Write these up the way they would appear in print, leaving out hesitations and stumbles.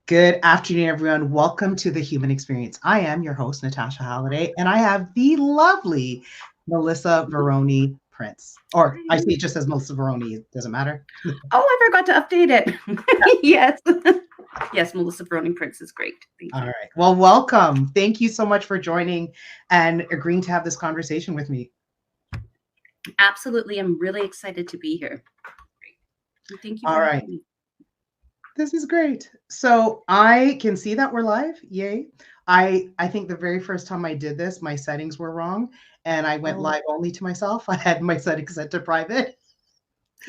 Good afternoon, everyone. Welcome to the Human Experience. I am your host, Natasha Halliday, and I have the lovely Melissa Veroni Prince. Or I say it just as Melissa Veroni. Doesn't matter. Oh, I forgot to update it. Yes. Yes, Melissa Browning Prince is great. Thank All you. right. Well, welcome. Thank you so much for joining and agreeing to have this conversation with me. Absolutely. I'm really excited to be here. Thank you All for right. having me. This is great. So I can see that we're live. Yay. I think the very first time I did this, my settings were wrong and I went Oh. live only to myself. I had my settings set to private.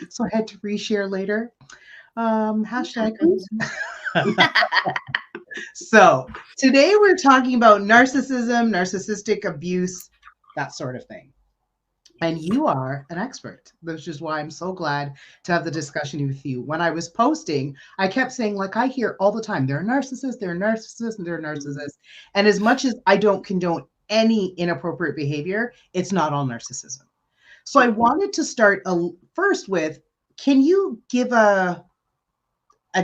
So I had to reshare later. Hashtag. So today we're talking about narcissism, narcissistic abuse, that sort of thing. And you are an expert, which is why I'm so glad to have the discussion with you. When I was posting, I kept saying, like, I hear all the time, they're narcissists, they're narcissists, and they're narcissists. And as much as I don't condone any inappropriate behavior, it's not all narcissism. So I wanted to start first with, can you give a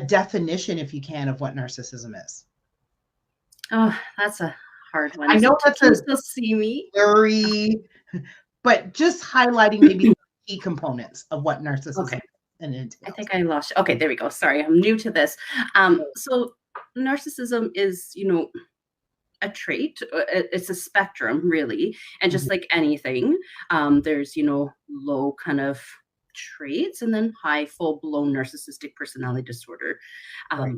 definition, if you can, of what narcissism is? Oh, that's a hard one. I Is know it to that's a still see me? very, but just highlighting maybe the key components of what narcissism Okay. is and I entails. think I lost you. Okay, there we go. Sorry, I'm new to this. So narcissism is, a trait. It's a spectrum, really. And just like anything, there's, low kind of traits and then high full-blown narcissistic personality disorder. Right.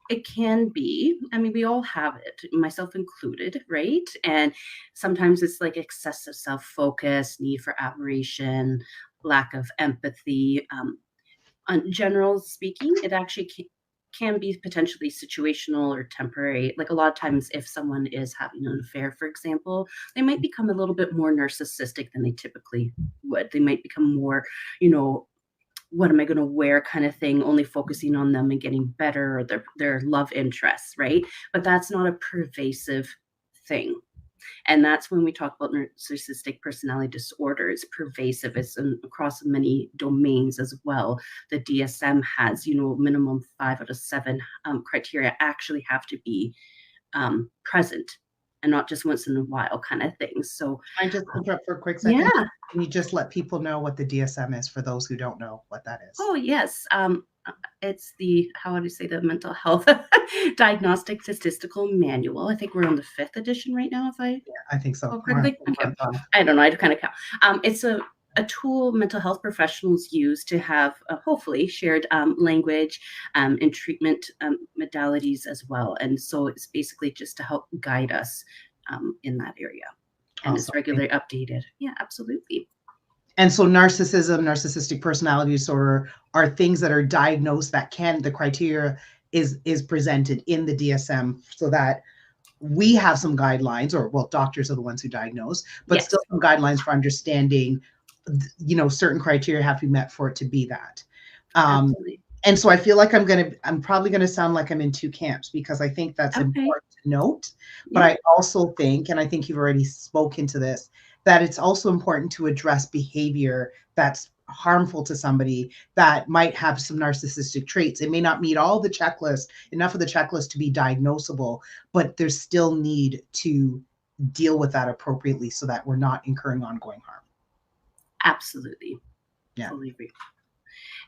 It can be, I mean, we all have it, myself included, right? And sometimes it's like excessive self-focus, need for admiration, lack of empathy. On general speaking, it actually can be potentially situational or temporary. Like a lot of times, if someone is having an affair, for example, they might become a little bit more narcissistic than they typically would. They might become more, you know, what am I going to wear kind of thing, only focusing on them and getting better or their love interests, right? But that's not a pervasive thing. And that's when we talk about narcissistic personality disorder. It's pervasive. It's across many domains as well. The DSM has, minimum 5 out of 7 criteria actually have to be present and not just once in a while kind of thing. So I just interrupt for a quick second. yeah. Can you just let people know what the DSM is for those who don't know what that is? Oh, yes. It's the, how would you say, the mental health diagnostic statistical manual. I think we're on the 5th edition right now, if I think so. correctly. Okay. I don't know. I kind of count. It's a tool mental health professionals use to have hopefully shared language and treatment modalities as well. And so it's basically just to help guide us in that area. And it's regularly updated. Yeah, absolutely. And so narcissism, narcissistic personality disorder are things that are diagnosed that the criteria is presented in the DSM so that we have some guidelines, or well, doctors are the ones who diagnose, but Yes. Still some guidelines for understanding, certain criteria have to be met for it to be that. And so I feel like I'm probably going to sound like I'm in two camps because I think that's important to note. But I also think, and I think you've already spoken to this, that it's also important to address behavior that's harmful to somebody that might have some narcissistic traits. It may not meet all the checklist, enough of the checklist to be diagnosable, but there's still need to deal with that appropriately so that we're not incurring ongoing harm. Absolutely. Yeah. Totally agree.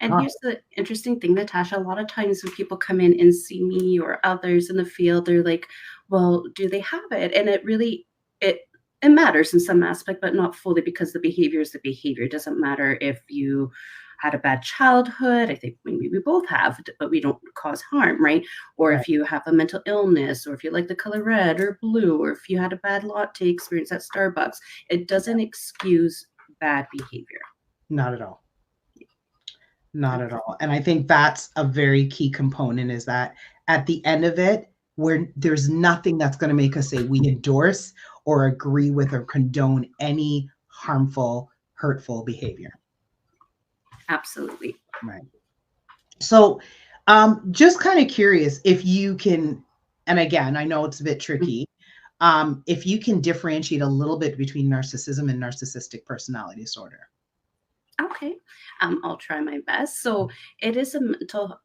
And here's the interesting thing, Natasha. A lot of times when people come in and see me or others in the field, they're like, well, do they have it? And it really, it matters in some aspect, but not fully, because the behavior is the behavior. It doesn't matter if you had a bad childhood. I think maybe we both have, but we don't cause harm, right? Or if you have a mental illness, or if you like the color red or blue, or if you had a bad latte experience at Starbucks, it doesn't excuse bad behavior. Not at all. Not at all. And I think that's a very key component, is that at the end of it, where there's nothing that's going to make us say we endorse or agree with or condone any harmful, hurtful behavior. Absolutely. Right. So just kind of curious if you can, and again, I know it's a bit tricky, if you can differentiate a little bit between narcissism and narcissistic personality disorder. Okay. I'll try my best. So it is a mental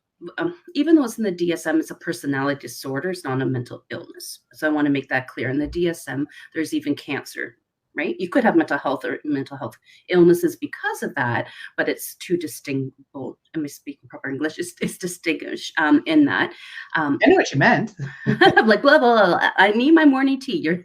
even though it's in the DSM, it's a personality disorder, it's not a mental illness. So I want to make that clear. In the DSM, there's even cancer, right? You could have mental health or mental health illnesses because of that, but it's too distinguishable. Am I speaking proper English? It's distinguished in that. I know what you meant. I'm like, blah, blah, blah. I need my morning tea.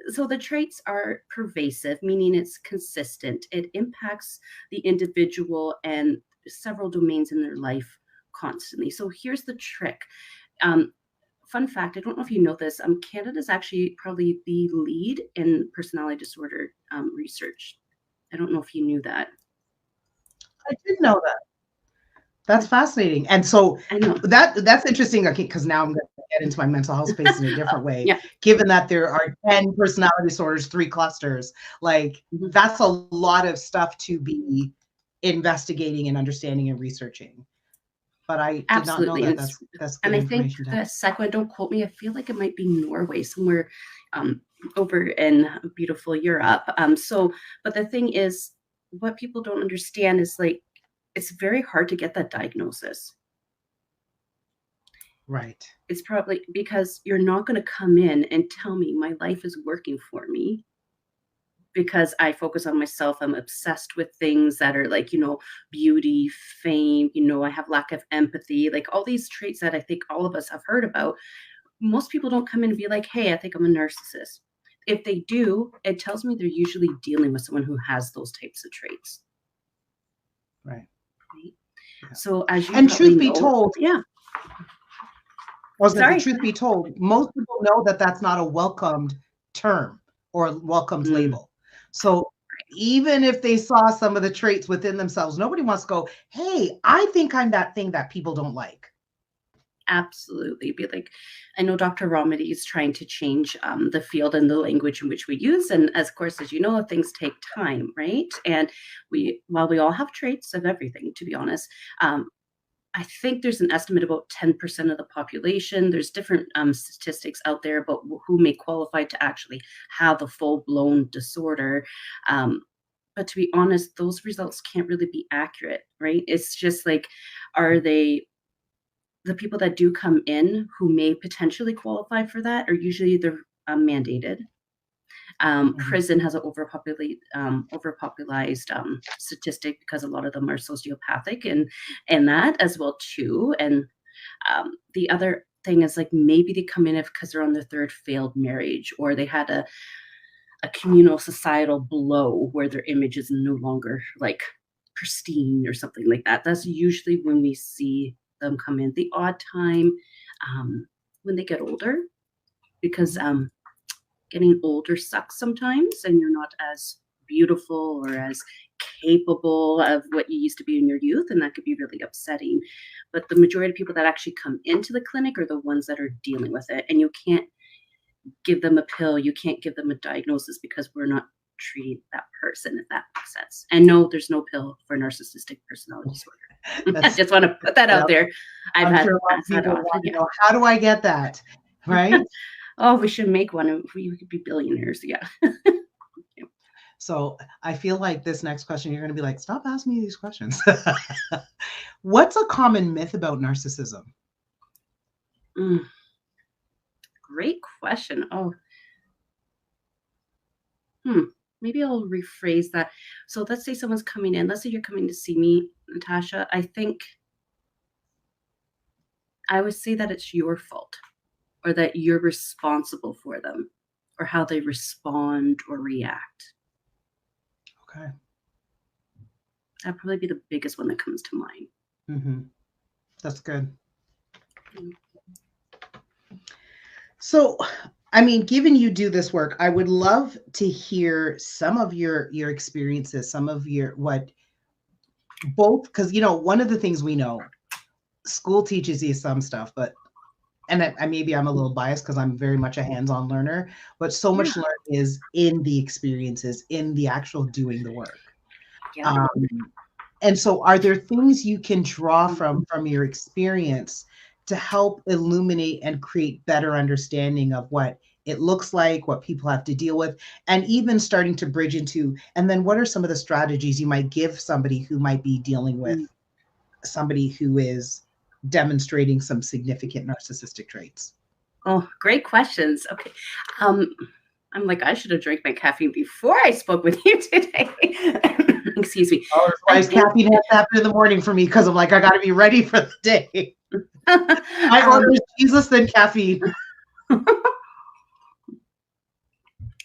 So the traits are pervasive, meaning it's consistent. It impacts the individual and several domains in their life constantly. So here's the trick. Fun fact, I don't know if you know this, Canada's actually probably the lead in personality disorder research. I don't know if you knew that. I did know that. That's fascinating. And so I know. that's interesting. Okay, because now I'm going to get into my mental health space in a different way. Yeah. Given that there are 10 personality disorders, 3 clusters, like that's a lot of stuff to be investigating and understanding and researching. But I did Absolutely. not know that. That's good and I think information. the second one, don't quote me, I feel like it might be Norway, somewhere over in beautiful Europe. But the thing is, what people don't understand is like, it's very hard to get that diagnosis. Right. It's probably because you're not going to come in and tell me my life is working for me because I focus on myself. I'm obsessed with things that are like, beauty, fame, I have lack of empathy, like all these traits that I think all of us have heard about. Most people don't come in and be like, hey, I think I'm a narcissist. If they do, it tells me they're usually dealing with someone who has those types of traits. Right. Yeah. So as you truth be told, yeah. Truth be told, most people know that that's not a welcomed term or welcomed label. So even if they saw some of the traits within themselves, nobody wants to go, hey, I think I'm that thing that people don't like. Absolutely. Be like, I know Dr. Romedy is trying to change the field and the language in which we use. And of course, as you know, things take time, right? And while we all have traits of everything, to be honest, I think there's an estimate about 10% of the population. There's different statistics out there about who may qualify to actually have a full-blown disorder. But to be honest, those results can't really be accurate, right? It's just like, are they the people that do come in who may potentially qualify for that are usually they're mandated. Prison has an overpopularized statistic because a lot of them are sociopathic and that as well too. And the other thing is like maybe they come in because they're on their 3rd failed marriage, or they had a communal societal blow where their image is no longer like pristine or something like that. That's usually when we see them come in. The odd time when they get older, because getting older sucks sometimes, and you're not as beautiful or as capable of what you used to be in your youth, and that could be really upsetting. But the majority of people that actually come into the clinic are the ones that are dealing with it, and you can't give them a pill, you can't give them a diagnosis because we're not treating that person, if that makes sense. And no, there's no pill for narcissistic personality disorder. I just want to put that out there. I'm sure a lot of people want to know, how do I get that? Right? Oh, we should make one and we could be billionaires. Yeah. So I feel like this next question, you're going to be like, stop asking me these questions. What's a common myth about narcissism? Great question. Oh. Maybe I'll rephrase that. So let's say someone's coming in. Let's say you're coming to see me, Natasha. I think I would say that it's your fault, or that you're responsible for them, or how they respond or react. Okay. That'd probably be the biggest one that comes to mind. That's good. So, I mean, given you do this work, I would love to hear some of your experiences, some of your both, because one of the things we know, school teaches you some stuff, but maybe I'm a little biased because I'm very much a hands-on learner, but so much learning is in the experiences, in the actual doing the work. Yeah. And so are there things you can draw from your experience to help illuminate and create better understanding of what it looks like, what people have to deal with, and even starting to bridge into, and then what are some of the strategies you might give somebody who might be dealing with somebody who is demonstrating some significant narcissistic traits? Oh, great questions. Okay. I'm like, I should have drank my caffeine before I spoke with you today. Excuse me. Oh, that's why caffeine has to happen in the morning for me, because I'm like, I got to be ready for the day. My order is Jesus, then caffeine.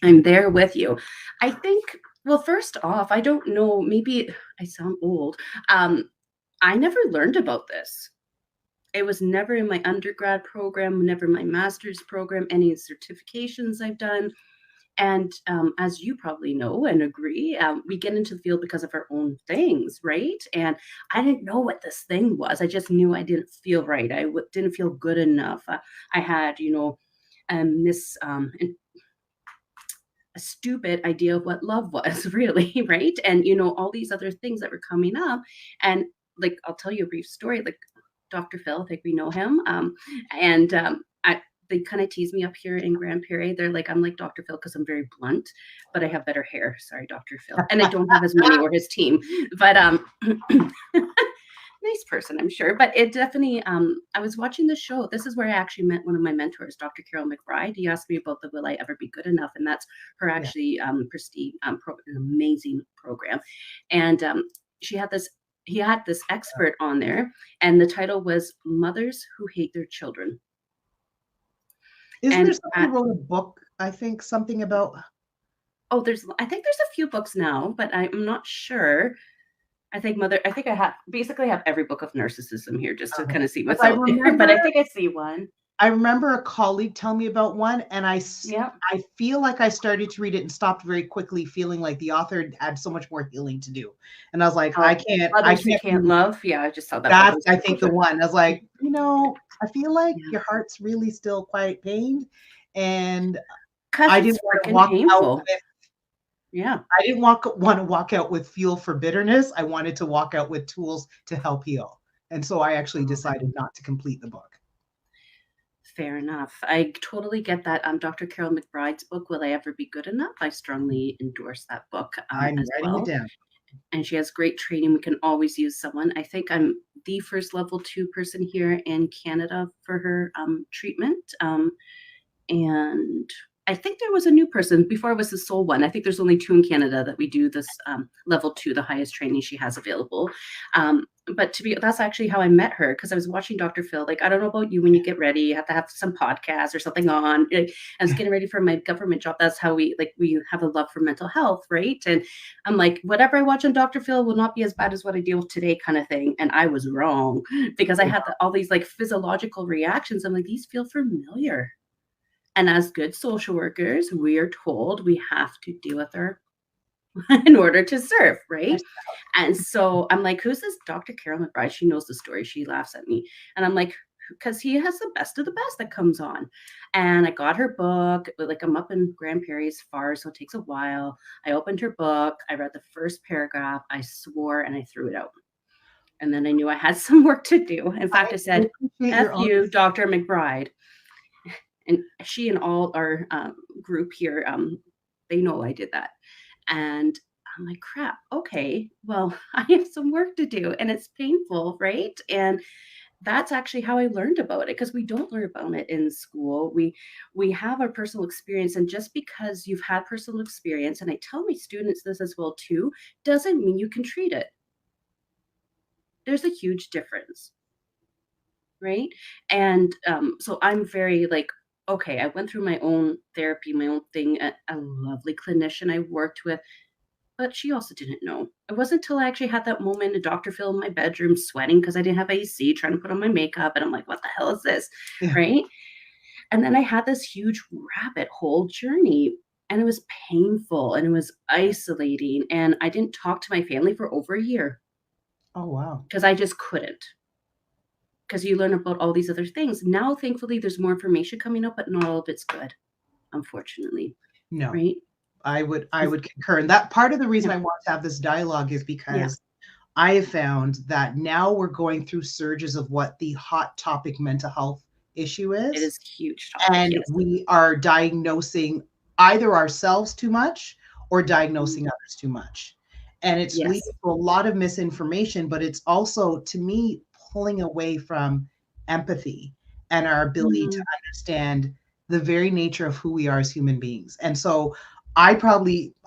I'm there with you. I think, well, first off, I don't know, maybe I sound old. I never learned about this. It was never in my undergrad program, never my master's program, any certifications I've done. And as you probably know and agree, we get into the field because of our own things, right? And I didn't know what this thing was. I just knew I didn't feel right. Didn't feel good enough. I had, this a stupid idea of what love was, really, right? And all these other things that were coming up. And like, I'll tell you a brief story. Like Dr. Phil, I think we know him. And they kind of tease me up here in Grand Prairie. They're like, I'm like Dr. Phil because I'm very blunt, but I have better hair. Sorry, Dr. Phil. And I don't have as many or his team. But nice person, I'm sure. But it definitely, I was watching the show. This is where I actually met one of my mentors, Dr. Carol McBride. He asked me about the Will I Ever Be Good Enough? And that's her actually prestige, an amazing program. And he had this expert on there, and the title was Mothers Who Hate Their Children. Isn't there somebody who wrote a book, I think, something about... Oh, I think there's a few books now, but I'm not sure. I think I have every book of narcissism here just to kind of see what's out there, but I think I see one. I remember a colleague tell me about one, and I feel like I started to read it and stopped very quickly, feeling like the author had so much more healing to do. And I was like, I can't love. Yeah, I just saw that. That's, I think, the one. I was like, I feel like your heart's really still quite pained, and I didn't want to walk out with... Yeah. I didn't want to walk out with fuel for bitterness. I wanted to walk out with tools to help heal. And so I actually decided not to complete the book. Fair enough. I totally get that. Dr. Carol McBride's book, Will I Ever Be Good Enough? I strongly endorse that book. I'm writing it down. And she has great training. We can always use someone. I think I'm the first level 2 person here in Canada for her treatment. And I think there was a new person before I was the sole one. I think there's only 2 in Canada that we do this level 2, the highest training she has available. But that's actually how I met her, because I was watching Dr. Phil. Like, I don't know about you, when you get ready, you have to have some podcast or something on. I was getting ready for my government job. That's how we have a love for mental health, right? And I'm like, whatever I watch on Dr. Phil will not be as bad as what I deal with today, kind of thing. And I was wrong, because I had all these like physiological reactions. I'm like, these feel familiar. And as good social workers, we are told we have to deal with her in order to serve, right? And so I'm like, who's this Dr. Carol McBride? She knows the story. She laughs at me. And I'm like, because he has the best of the best that comes on. And I got her book. Like, I'm up in Grand Prairie as far, so it takes a while. I opened her book. I read the first paragraph. I swore and I threw it out. And then I knew I had some work to do. In fact, I said, F you, Dr. McBride. And she and all our group here, they know I did that. And I'm like, crap, okay, well, I have some work to do, and it's painful, right? And that's actually how I learned about it, because we don't learn about it in school. We have our personal experience, and just because you've had personal experience, and I tell my students this as well too, doesn't mean you can treat it. There's a huge difference, right? And so I'm very like, okay, I went through my own therapy, my own thing, a lovely clinician I worked with, but she also didn't know. It wasn't until I actually had that moment of Dr. Phil in my bedroom sweating because I didn't have AC, trying to put on my makeup, and I'm like, what the hell is this, right? And then I had this huge rabbit hole journey, and it was painful, and it was isolating, and I didn't talk to my family for over a year. Oh, wow. Because I just couldn't. Because you learn about all these other things. Now, thankfully, there's more information coming up, but not all of it's good, unfortunately. No, right? I would concur. And that part of the reason I want to have this dialogue is because I have found that now we're going through surges of what the hot topic mental health issue is. It is huge topic, and we are diagnosing either ourselves too much or diagnosing others too much. And it's leading Yes. to a lot of misinformation, but it's also, to me, pulling away from empathy and our ability to Mhm. understand the very nature of who we are as human beings. And so I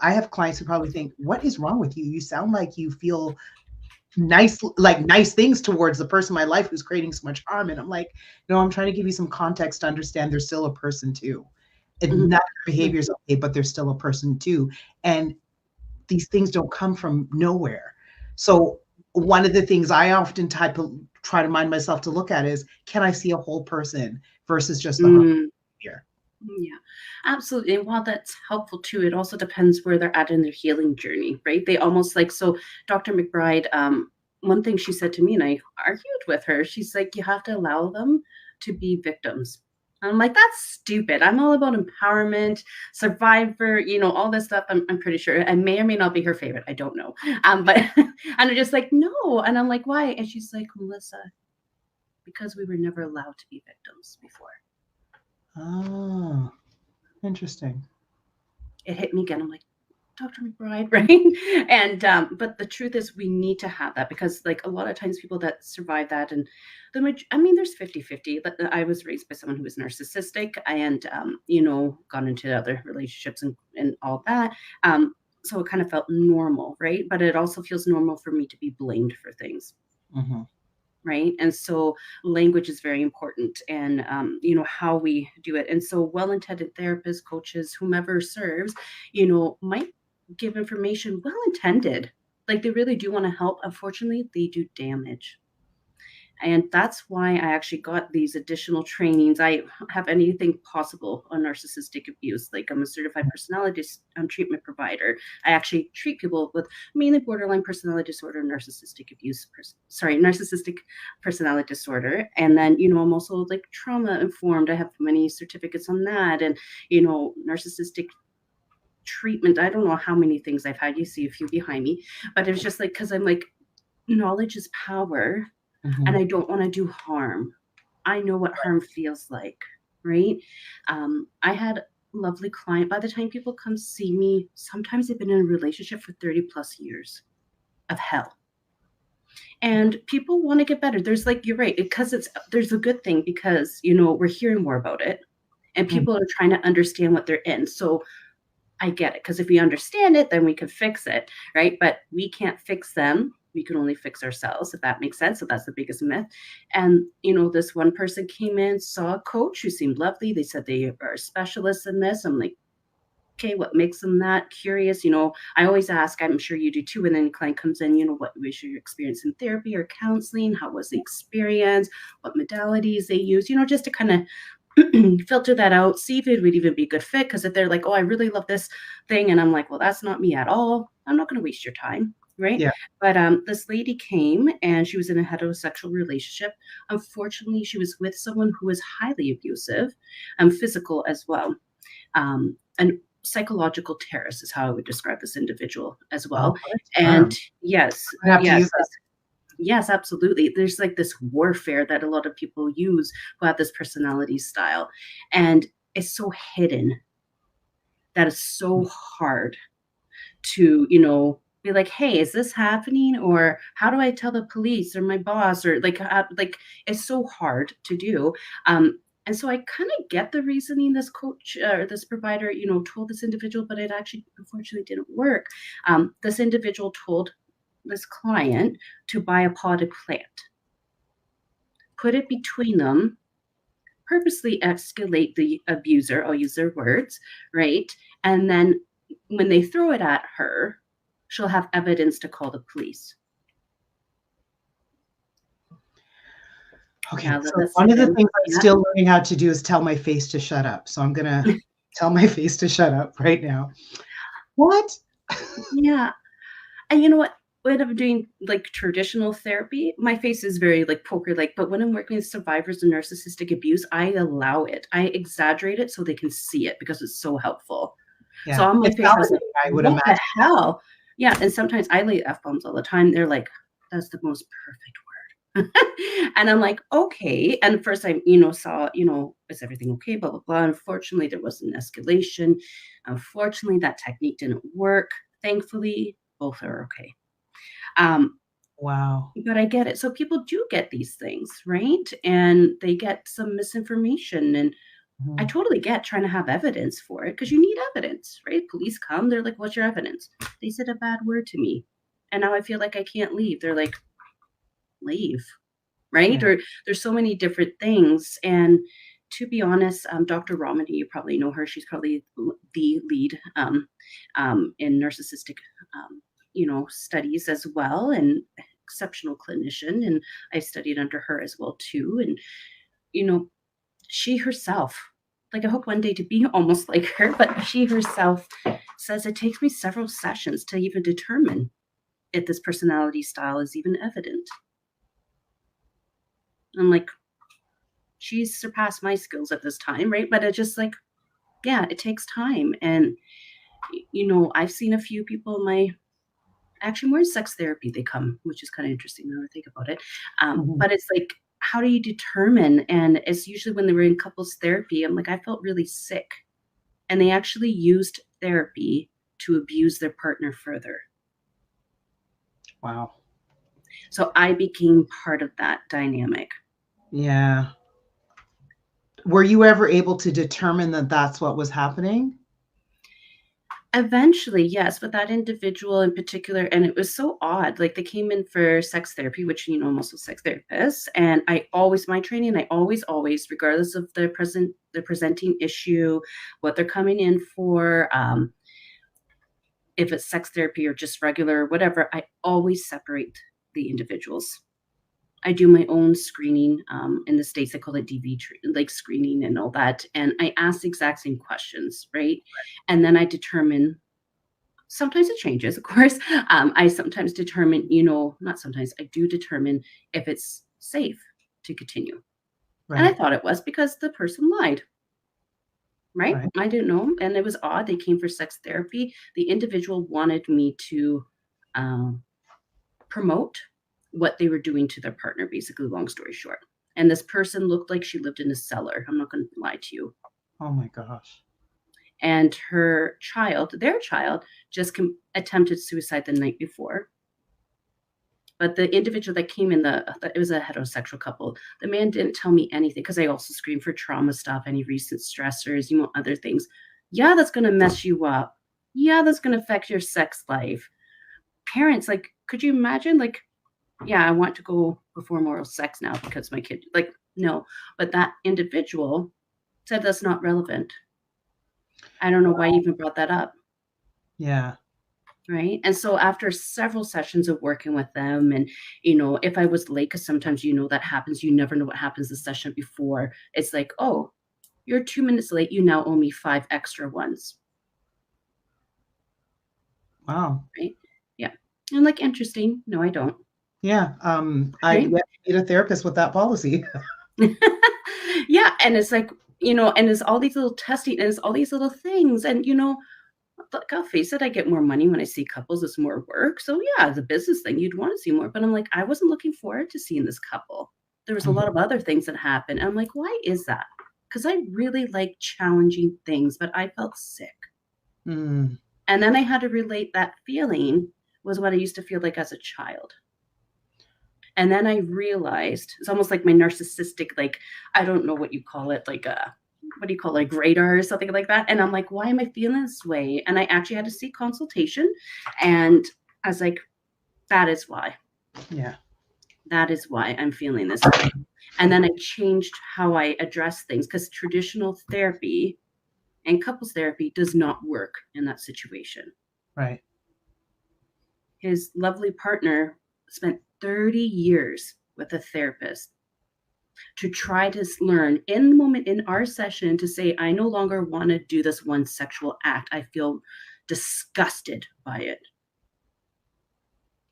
have clients who probably think, what is wrong with you? You sound like you feel nice things towards the person in my life who's creating so much harm. And I'm like, no, I'm trying to give you some context to understand they're still a person too. And Mhm. not their behavior is okay, but they're still a person too. And these things don't come from nowhere. So one of the things I often try to mind myself to look at is, can I see a whole person versus just the harm Mm. here? Yeah, absolutely. And while that's helpful too, it also depends where they're at in their healing journey, right? They almost like, so Dr. McBride, one thing she said to me, and I argued with her, she's like, you have to allow them to be victims. I'm like, that's stupid. I'm all about empowerment, survivor, all this stuff. I'm pretty sure. I may or may not be her favorite. I don't know. But and I'm just like, no. And I'm like, why? And she's like, Melissa, because we were never allowed to be victims before. Oh, interesting. It hit me again. I'm like, Dr. McBride, right? And but the truth is we need to have that, because like a lot of times people that survive that, and there's 50-50. But I was raised by someone who was narcissistic, and got into other relationships and all that. So it kind of felt normal, right? But it also feels normal for me to be blamed for things. Mm-hmm. Right. And so language is very important, and how we do it. And so well-intended therapists, coaches, whomever serves, might give information well intended, like they really do want to help. Unfortunately, they do damage. And that's why I actually got these additional trainings. I have anything possible on narcissistic abuse. Like, I'm a certified personality treatment provider. I actually treat people with mainly borderline personality disorder, narcissistic personality disorder. And then, I'm also like trauma informed. I have many certificates on that. And, narcissistic treatment. I don't know how many things I've had. You see a few behind me, but it was just like, because I'm like, knowledge is power, and Mm-hmm. I don't want to do harm. I know what harm feels like, right? I had a lovely client. By the time people come see me, sometimes they've been in a relationship for 30 plus years of hell. And people want to get better. There's like, you're right, because there's a good thing, because, we're hearing more about it, and Mm-hmm. people are trying to understand what they're in. So I get it, because if we understand it, then we can fix it, right? But we can't fix them. We can only fix ourselves, if that makes sense. So that's the biggest myth. And, this one person came in, saw a coach who seemed lovely. They said they are specialists in this. I'm like, okay, what makes them that curious? I always ask, I'm sure you do too, when any client comes in, what was your experience in therapy or counseling? How was the experience? What modalities they use, just to kind of filter that out, see if it would even be a good fit. Because if they're like, oh, I really love this thing, and I'm like, well, that's not me at all, I'm not going to waste your time, right? Yeah. But this lady came, and she was in a heterosexual relationship. Unfortunately, she was with someone who was highly abusive, physical as well, and psychological terrorist is how I would describe this individual as Oh, well. what a And term. yes, I have to yes, use that. yes, absolutely. There's like this warfare that a lot of people use who have this personality style. And it's so hidden that it's so hard to, be like, hey, is this happening? Or how do I tell the police or my boss? Or like it's so hard to do. And so I kind of get the reasoning this coach or this provider, told this individual, but it actually unfortunately didn't work. This individual told this client to buy a potted plant, put it between them, purposely escalate the abuser, I'll use their words, right? And then when they throw it at her, she'll have evidence to call the police. Okay, Now let so that one sink of the in. things I'm Yeah. still learning how to do is tell my face to shut up. So I'm gonna tell my face to shut up right now. What? Yeah. And you know what? When I'm doing like traditional therapy, my face is very like poker like, but when I'm working with survivors of narcissistic abuse, I allow it. I exaggerate it so they can see it, because it's so helpful. So Yeah, on my it's face, I was like, validating, I would what the imagine. hell? Yeah. And sometimes I lay F bombs all the time. They're like, that's the most perfect word. And I'm like, okay. And at first I, saw, is everything okay? Blah, blah, blah. Unfortunately, there was an escalation. Unfortunately, that technique didn't work. Thankfully, both are okay. Um, Wow. but I get it. So people do get these things, right? And they get some misinformation. And I Mhm. totally get trying to have evidence for it because you need evidence, right? Police come, they're like, "What's your evidence?" They said a bad word to me. And now I feel like I can't leave. They're like, "Leave." Right? Yeah. Or there's so many different things. And to be honest, Dr. Romani, you probably know her. She's probably the lead in narcissistic, studies as well, and exceptional clinician. And I studied under her as well too. And you know, she herself, like I hope one day to be almost like her, but she herself says it takes me several sessions to even determine if this personality style is even evident. I'm like, she's surpassed my skills at this time, right? But it's just like, yeah, it takes time. And, I've seen a few people in my actually more sex therapy they come, which is kind of interesting now I think about it. Mhm. But it's like, how do you determine? And it's usually when they were in couples therapy, I'm like, I felt really sick. And they actually used therapy to abuse their partner further. Wow. So I became part of that dynamic. Yeah. Were you ever able to determine that that's what was happening? Eventually, yes, but that individual in particular, and it was so odd. Like they came in for sex therapy, which I'm also a sex therapist, and my training, I always, regardless of the presenting issue, what they're coming in for, if it's sex therapy or just regular, whatever, I always separate the individuals. I do my own screening. In the States, they call it DV, like screening and all that. And I ask the exact same questions, right? And then I determine. Sometimes it changes, of course. I sometimes determine, not sometimes, I do determine if it's safe to continue. And I Right. thought it was because the person lied, right? Right. I didn't know. And it was odd. They came for sex therapy. The individual wanted me to um, promote what they were doing to their partner, basically, long story short. And this person looked like she lived in a cellar. I'm not going to lie to you. Oh my gosh. And their child, just attempted suicide the night before. But the individual that came in, it was a heterosexual couple. The man didn't tell me anything because I also screened for trauma stuff, any recent stressors, other things. Yeah, that's going to mess you up. Yeah, that's going to affect your sex life. Parents, like, could you imagine? Like, yeah, I want to go perform oral sex now because my kid, like, no. But that individual said that's not relevant. I don't know why you even brought that up. Yeah. Right. And so after several sessions of working with them, and, if I was late, because sometimes, that happens, you never know what happens the session before. It's like, oh, you're 2 minutes late. You now owe me 5 extra ones. Wow. Right. Yeah. And like, interesting. No, I don't. Yeah. I Right. need a therapist with that policy. Yeah. And it's like, and it's all these little testing and it's all these little things. And, look, I'll face it, I get more money when I see couples, it's more work. So yeah, as a business thing, you'd want to see more. But I'm like, I wasn't looking forward to seeing this couple. There was a lot Mhm. of other things that happened. I'm like, why is that? Because I really like challenging things, but I felt sick. Mm. And then I had to relate that feeling was what I used to feel like as a child. And then I realized it's almost like my narcissistic, like, I don't know what you call it, like what do you call it, like radar or something like that. And I'm like, why am I feeling this way? And I actually had to seek consultation. And I was like, that is why. Yeah. That is why I'm feeling this way. And then I changed how I address things because traditional therapy and couples therapy does not work in that situation. Right. His lovely partner spent 30 years with a therapist to try to learn in the moment in our session to say, I no longer want to do this one sexual act. I feel disgusted by it. Right.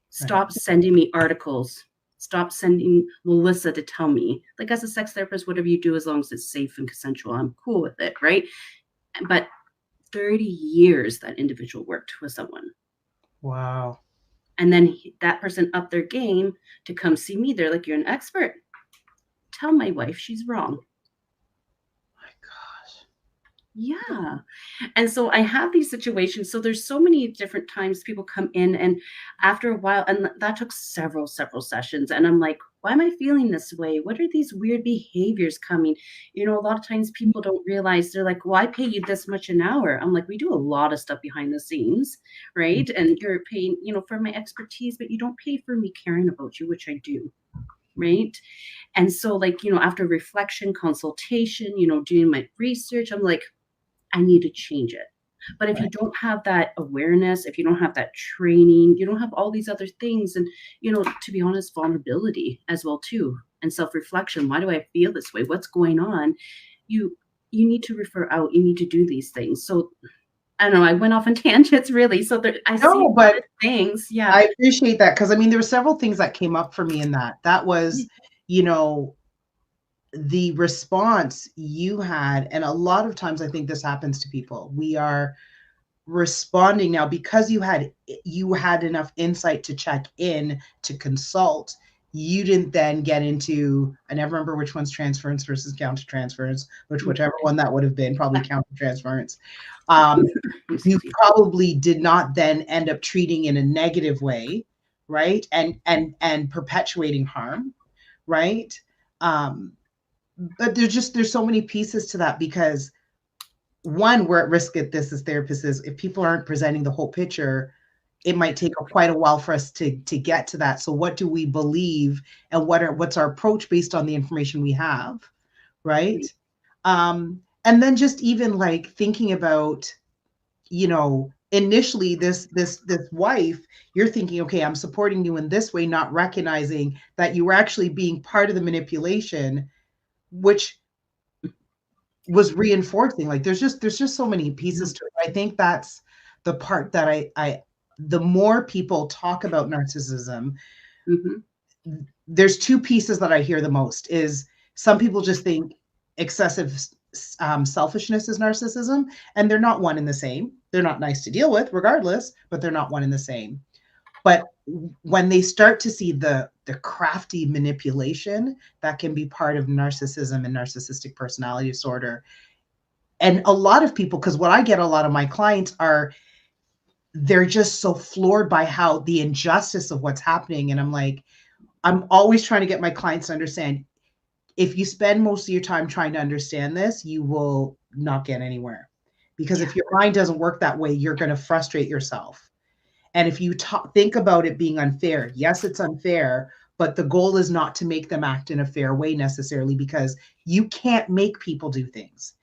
Stop sending me articles. Stop sending Melissa to tell me. Like, as a sex therapist, whatever you do, as long as it's safe and consensual, I'm cool with it, right? But 30 years that individual worked with someone. Wow. And then that person upped their game to come see me. They're like, you're an expert. Tell my wife she's wrong. My gosh. Yeah. And so I have these situations. So there's so many different times people come in, and after a while, and that took several sessions. And I'm like, why am I feeling this way? What are these weird behaviors coming? A lot of times people don't realize, they're like, well, I pay you this much an hour. I'm like, we do a lot of stuff behind the scenes, right? And you're paying, for my expertise, but you don't pay for me caring about you, which I do. Right. And so, like, after reflection, consultation, doing my research, I'm like, I need to change it. But if you Right. don't have that awareness, if you don't have that training, you don't have all these other things, and to be honest, vulnerability as well too, and self-reflection. Why do I feel this way? What's going on? You need to refer out. You need to do these things. So I don't know. I went off on tangents, really. So I see No, a lot of but things. Yeah. I appreciate that because I mean, there were several things that came up for me in that. That was, you know, the response you had, and a lot of times I think this happens to people. We are responding now because you had enough insight to check in, to consult. You didn't then get into, I never remember which one's transference versus countertransference, whichever one that would have been, probably countertransference. You Excuse me. probably did not then end up treating in a negative way, right? And perpetuating harm, right? Um, but there's so many pieces to that because one, we're at risk at this as therapists is if people aren't presenting the whole picture, it might take quite a while for us to get to that. So what do we believe and what's our approach based on the information we have, right? And then just even like thinking about, initially this wife, you're thinking, okay, I'm supporting you in this way, not recognizing that you were actually being part of the manipulation, which was reinforcing. Like there's just so many pieces to it. I think that's the part that I the more people talk about narcissism, Mm-hmm. there's two pieces that I hear the most is some people just think excessive selfishness is narcissism, and they're not one and the same. They're not nice to deal with regardless, but they're not one and the same. But when they start to see the crafty manipulation that can be part of narcissism and narcissistic personality disorder, and a lot of people, because what I get a lot of my clients are, they're just so floored by how the injustice of what's happening. And I'm like, I'm always trying to get my clients to understand, if you spend most of your time trying to understand this, you will not get anywhere. Because Yeah. if your mind doesn't work that way, you're going to frustrate yourself. And if you think about it being unfair, yes, it's unfair, but the goal is not to make them act in a fair way necessarily, because you can't make people do things.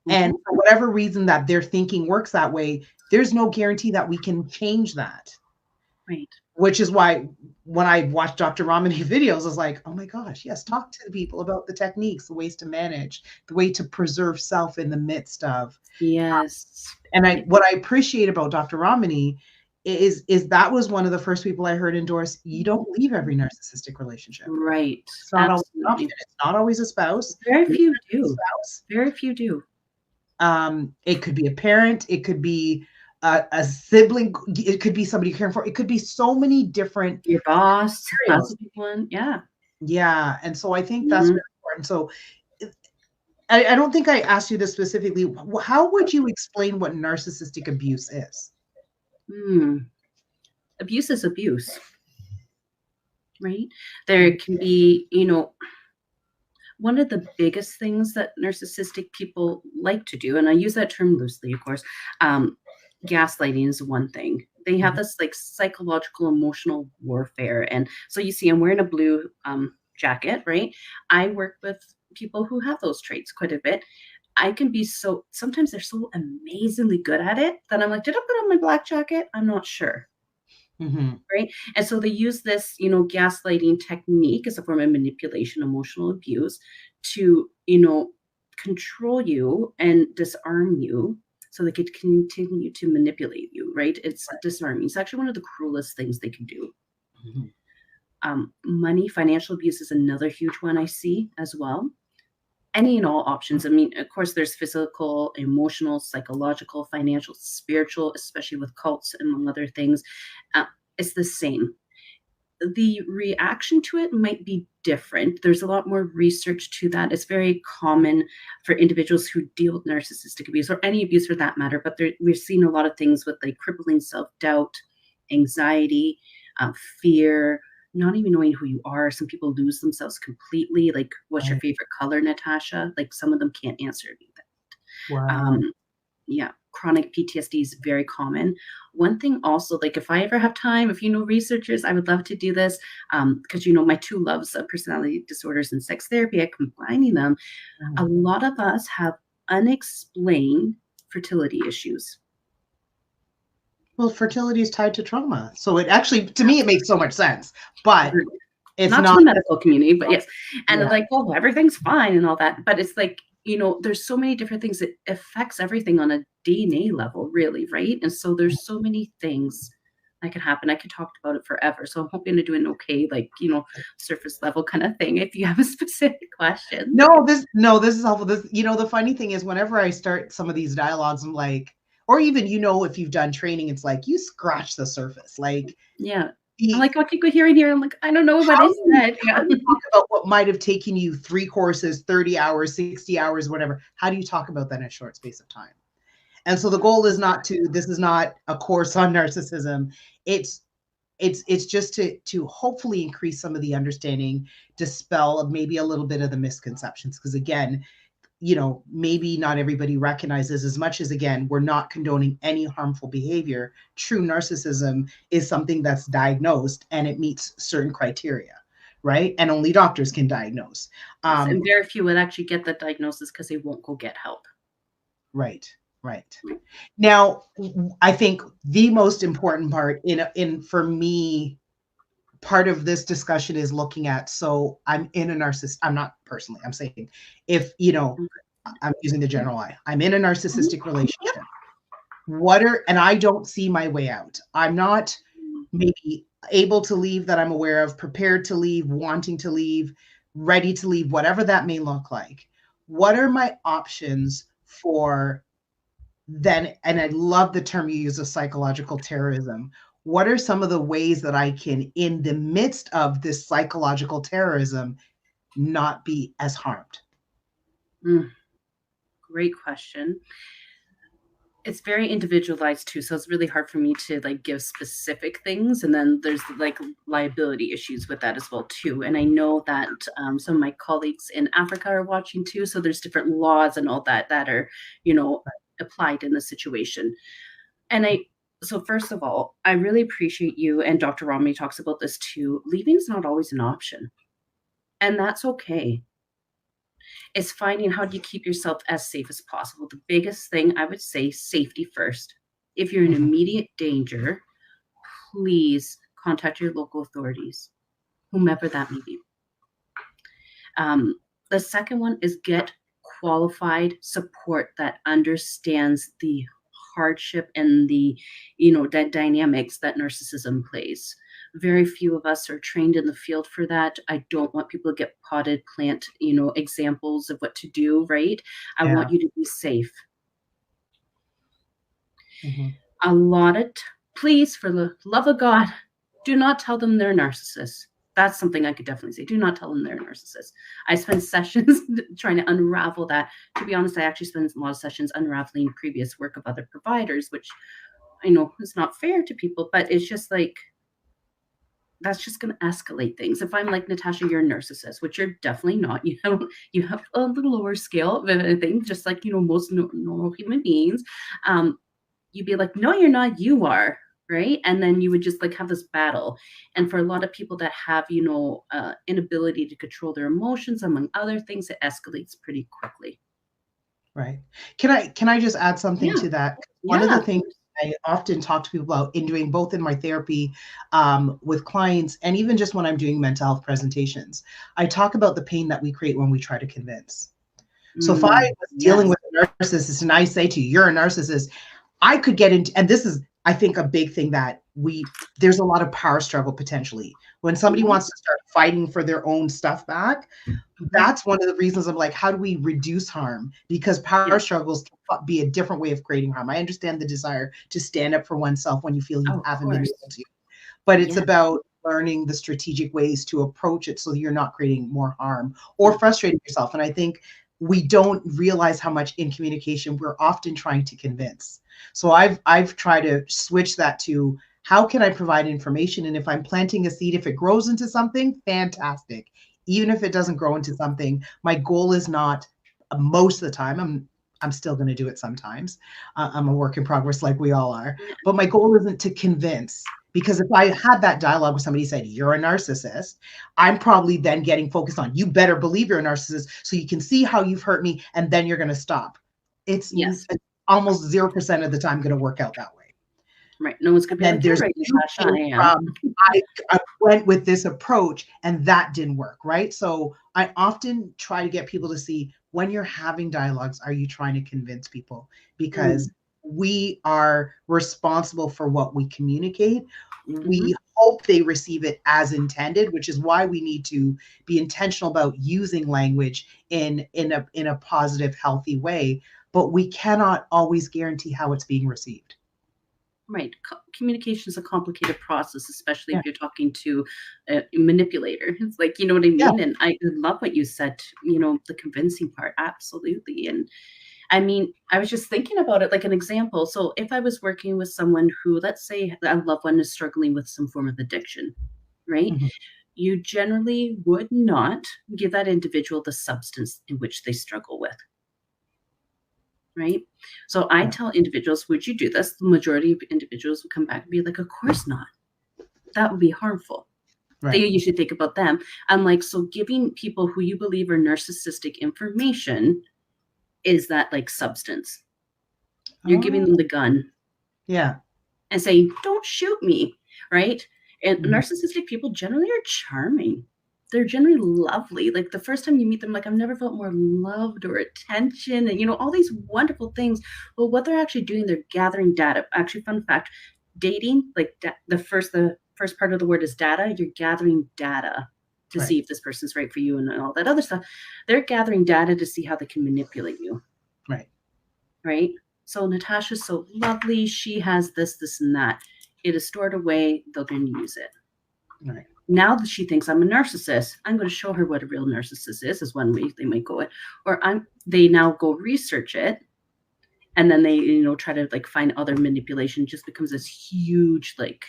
And Mm-hmm. for whatever reason that their thinking works that way, there's no guarantee that we can change that. Right. Which is why when I watched Dr. Ramani videos, I was like, oh my gosh, yes, talk to the people about the techniques, the ways to manage, the way to preserve self in the midst of. Yes. And Yeah. what I appreciate about Dr. Ramani is that was one of the first people I heard endorse, you don't leave every narcissistic relationship. Right. It's not always an option. Absolutely. It's not always a spouse. Very It few could be a do. spouse. Very few do. It could be a parent. It could be a sibling. It could be somebody caring for. It could be so many different Your boss, that's scenarios. a big one. Yeah. Yeah, and so I think that's Mhm. very important. So I don't think I asked you this specifically. How would you explain what narcissistic abuse is? Mm. Abuse is abuse, right? There can be, one of the biggest things that narcissistic people like to do, and I use that term loosely, of course, um, gaslighting is one thing. They have Mhm. this like psychological, emotional warfare. And so you see, I'm wearing a blue jacket, right? I work with people who have those traits quite a bit. I can be sometimes they're so amazingly good at it that I'm like, did I put on my black jacket? I'm not sure. Mhm. Right. And so they use this, gaslighting technique as a form of manipulation, emotional abuse to, control you and disarm you so they could continue to manipulate you. Right. It's disarming. It's actually one of the cruelest things they can do. Mhm. Money, financial abuse is another huge one I see as well. Any and all options. I mean, of course, there's physical, emotional, psychological, financial, spiritual, especially with cults, among other things. Uh, it's the same. the reaction to it might be different. There's a lot more research to that. It's very common for individuals who deal with narcissistic abuse or any abuse for that matter. But we've seen a lot of things with like crippling self-doubt, anxiety, fear, not even knowing who you are. Some people lose themselves completely. Like, what's your Right. favorite color, Natasha? Like, some of them can't answer me that. Wow. Yeah, chronic PTSD is very common. One thing also, like if I ever have time, if you know researchers, I would love to do this because my two loves of personality disorders and sex therapy, I combining them. A lot of us have unexplained fertility issues. Well, fertility is tied to trauma. So it actually, to me, it makes so much sense, but it's not not to the medical community, but yes. And Yeah. it's like, well, everything's fine and all that. But it's like, there's so many different things. It affects everything on a DNA level, really, right? And so there's so many things that can happen. I could talk about it forever. So I'm hoping to do an okay, like, surface level kind of thing if you have a specific question. No, this is helpful. The funny thing is whenever I start some of these dialogues, I'm like, or even, if you've done training, it's like you scratch the surface. Like, yeah. I'm like, what you go here and here? I'm like, I don't know what is that. How do you talk about what might have taken you 3 courses, 30 hours, 60 hours, whatever? How do you talk about that in a short space of time? And so the goal is this is not a course on narcissism. It's just to hopefully increase some of the understanding, dispel maybe a little bit of the misconceptions. Because again, maybe not everybody recognizes, as much as, again, we're not condoning any harmful behavior. True narcissism is something that's diagnosed and it meets certain criteria, right? And only doctors can diagnose. And very few would actually get the diagnosis because they won't go get help. Right. Now, I think the most important part for me, part of this discussion is looking at, so I'm in a narcissist, I'm not personally, I'm saying if, I'm using the general I'm in a narcissistic relationship. And I don't see my way out. I'm not maybe able to leave that I'm aware of, prepared to leave, wanting to leave, ready to leave, whatever that may look like. What are my options for then? And I love the term you use of psychological terrorism. What are some of the ways that I can, in the midst of this psychological terrorism, not be as harmed? Great question. It's very individualized too, so it's really hard for me to like give specific things, and then there's like liability issues with that as well too. And I know that some of my colleagues in Africa are watching too, so there's different laws and all that are applied in the situation. And so first of all, I really appreciate you, and Dr. Romney talks about this too. Leaving is not always an option, and that's okay. It's finding how do you keep yourself as safe as possible. The biggest thing I would say, safety first. If you're in immediate danger, please contact your local authorities, whomever that may be. The second one is get qualified support that understands the hardship and the dynamics that narcissism plays. Very few of us are trained in the field for that. I don't want people to get potted plant, examples of what to do, right? I want you to be safe. Please, for the love of God, do not tell them they're narcissists. That's something I could definitely say. Do not tell them they're narcissists. I spend sessions trying to unravel that. To be honest, I actually spend a lot of sessions unraveling previous work of other providers, which I know is not fair to people, but it's just like, that's just going to escalate things. If I'm like, Natasha, you're a narcissist, which you're definitely not. You have a little lower scale of anything, just like, most normal human beings. You'd be like, no, you're not, you are. Right. And then you would just like have this battle. And for a lot of people that have, inability to control their emotions, among other things, it escalates pretty quickly. Right. Can I just add something to that? One of the things I often talk to people about in doing both in my therapy with clients, and even just when I'm doing mental health presentations, I talk about the pain that we create when we try to convince. So if I was dealing with a narcissist and I say to you, you're a narcissist, I could get into, and this is, I think, a big thing that there's a lot of power struggle potentially. When somebody wants to start fighting for their own stuff back, that's one of the reasons I'm like, how do we reduce harm? Because power struggles can be a different way of creating harm. I understand the desire to stand up for oneself when you feel you haven't been able to. But it's about learning the strategic ways to approach it so that you're not creating more harm or frustrating yourself. And I think we don't realize how much in communication we're often trying to convince. So I've tried to switch that to how can I provide information? And if I'm planting a seed, if it grows into something, fantastic. Even if it doesn't grow into something, my goal is not most of the time. I'm still going to do it sometimes. I'm a work in progress, like we all are. But my goal isn't to convince, because if I had that dialogue with somebody said, you're a narcissist, I'm probably then getting focused on, you better believe you're a narcissist so you can see how you've hurt me, and then you're going to stop. It's almost 0% of the time going to work out that way. Right. No one's going to be like, you're right, Natasha, I am. I went with this approach and that didn't work, right? So I often try to get people to see, when you're having dialogues, are you trying to convince people? Because we are responsible for what we communicate. We hope they receive it as intended, which is why we need to be intentional about using language in a positive, healthy way. But we cannot always guarantee how it's being received. Right. Communication is a complicated process, especially if you're talking to a manipulator. It's like, you know what I mean? Yeah. And I love what you said, you know, the convincing part. Absolutely. And I mean, I was just thinking about it like an example. So if I was working with someone who, let's say a loved one is struggling with some form of addiction, right? You generally would not give that individual the substance in which they struggle with. Right. So I tell individuals, would you do this? The majority of individuals will come back and be like, of course not. That would be harmful. Right. They usually think about them. I'm like, so giving people who you believe are narcissistic information, is that like substance? You're giving them the gun. Yeah. And saying, don't shoot me. Right. And narcissistic people generally are charming. They're generally lovely. Like the first time you meet them, like I've never felt more loved or attention and, you know, all these wonderful things. Well, what they're actually doing, they're gathering data. Actually, fun fact, dating, like the first part of the word is data. You're gathering data to see if this person's right for you and all that other stuff. They're gathering data to see how they can manipulate you. Right. Right. So Natasha's so lovely. She has this, and that. It is stored away. They're going to use it. Right. Now that she thinks I'm a narcissist, I'm going to show her what a real narcissist is one way they might go it. Or they now go research it. And then they, you know, try to like find other manipulation. It just becomes this huge like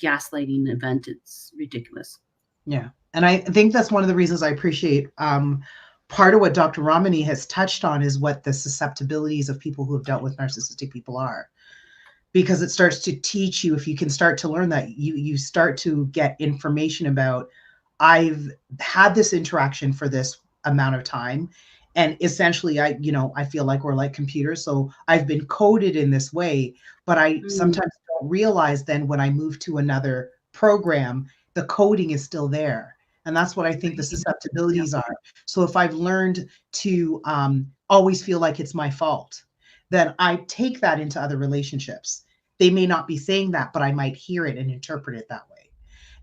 gaslighting event. It's ridiculous. Yeah. And I think that's one of the reasons I appreciate part of what Dr. Ramani has touched on is what the susceptibilities of people who have dealt with narcissistic people are. Because it starts to teach you, if you can start to learn that, you start to get information about, I've had this interaction for this amount of time. And essentially, I feel like we're like computers. So I've been coded in this way, but I sometimes don't realize then when I move to another program, the coding is still there. And that's what I think the susceptibilities are. So if I've learned to always feel like it's my fault, then I take that into other relationships. They may not be saying that, but I might hear it and interpret it that way.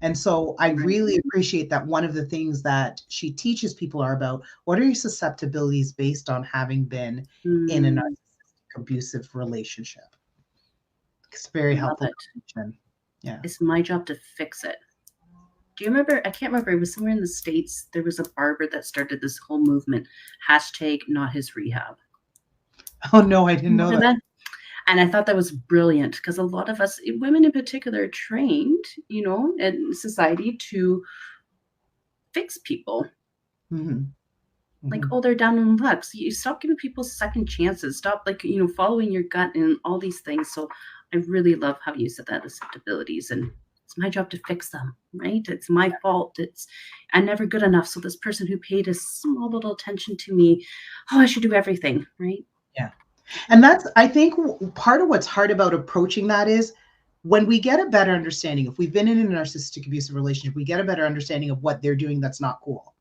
And so I really appreciate that one of the things that she teaches people are about, what are your susceptibilities based on having been in a narcissistic abusive relationship? It's very helpful. Yeah. It's my job to fix it. Do you remember? I can't remember. It was somewhere in the States. There was a barber that started this whole movement, #NotHisRehab. Oh, no, I didn't know that. And I thought that was brilliant because a lot of us, women in particular, are trained, you know, in society to fix people. Like, oh, they're down on luck. So you stop giving people second chances. Stop, like, you know, following your gut and all these things. So I really love how you said that, susceptibilities. And it's my job to fix them, right? It's my fault. I'm never good enough. So this person who paid a small little attention to me, oh, I should do everything, right? Yeah. And that's, I think, part of what's hard about approaching that is when we get a better understanding, if we've been in a narcissistic abusive relationship, we get a better understanding of what they're doing that's not cool.